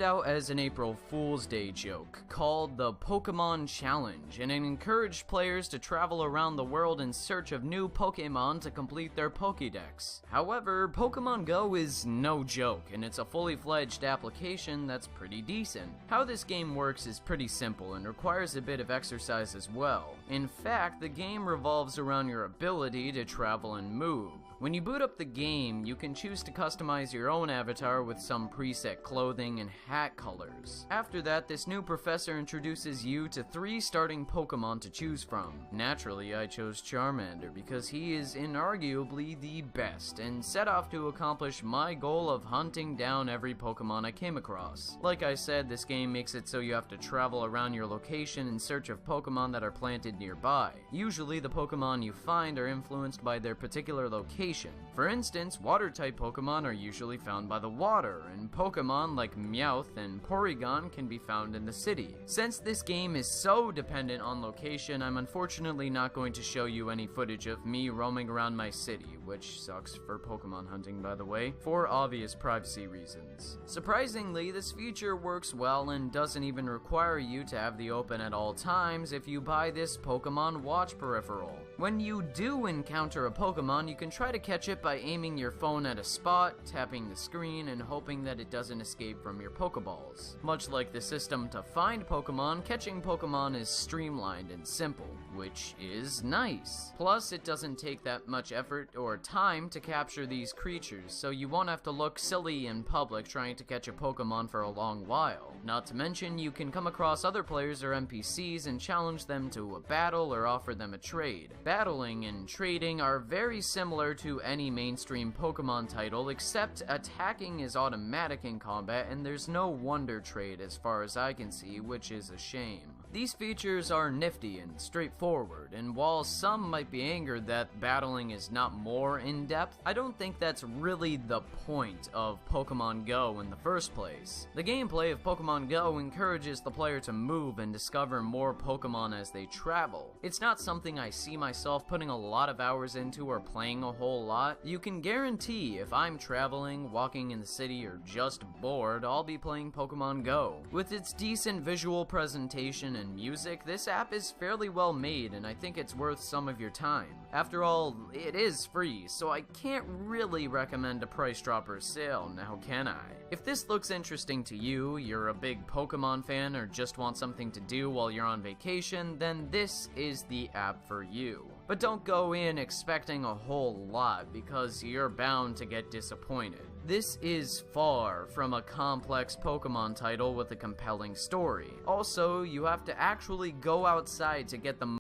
Out as an April Fool's Day joke called the Pokemon Challenge, and it encouraged players to travel around the world in search of new Pokemon to complete their Pokédex. However, Pokemon Go is no joke, and it's a fully fledged application that's pretty decent. How this game works is pretty simple and requires a bit of exercise as well. In fact, the game revolves around your ability to travel and move. When you boot up the game, you can choose to customize your own avatar with some preset clothing and hat colors. After that, this new professor introduces you to 3 starting Pokemon to choose from. Naturally, I chose Charmander because he is inarguably the best, and set off to accomplish my goal of hunting down every Pokemon I came across. Like I said, this game makes it so you have to travel around your location in search of Pokemon that are planted nearby. Usually, the Pokemon you find are influenced by their particular location. For instance, water-type Pokemon are usually found by the water, and Pokemon like Meowth and Porygon can be found in the city. Since this game is so dependent on location, I'm unfortunately not going to show you any footage of me roaming around my city, which sucks for Pokemon hunting by the way, for obvious privacy reasons. Surprisingly, this feature works well and doesn't even require you to have the open at all times if you buy this Pokemon Watch peripheral. When you do encounter a Pokemon, you can try to catch it by aiming your phone at a spot, tapping the screen, and hoping that it doesn't escape from your Pokeballs. Much like the system to find Pokemon, catching Pokemon is streamlined and simple, which is nice. Plus, it doesn't take that much effort or time to capture these creatures, so you won't have to look silly in public trying to catch a Pokemon for a long while. Not to mention, you can come across other players or NPCs and challenge them to a battle or offer them a trade. Battling and trading are very similar to any mainstream Pokemon title, except attacking is automatic in combat and there's no wonder trade as far as I can see, which is a shame. These features are nifty and straightforward, and while some might be angered that battling is not more in-depth, I don't think that's really the point of Pokemon Go in the first place. The gameplay of Pokemon Go encourages the player to move and discover more Pokemon as they travel. It's not something I see myself putting a lot of hours into or playing a whole lot. You can guarantee if I'm traveling, walking in the city, or just bored, I'll be playing Pokemon Go. With its decent visual presentation and music, this app is fairly well made, and I think it's worth some of your time. After all, it is free, so I can't really recommend a price dropper sale, now can I? If this looks interesting to you, you're a big Pokemon fan, or just want something to do while you're on vacation, then this is the app for you. But don't go in expecting a whole lot, because you're bound to get disappointed. This is far from a complex Pokemon title with a compelling story. Also, you have to actually go outside to get the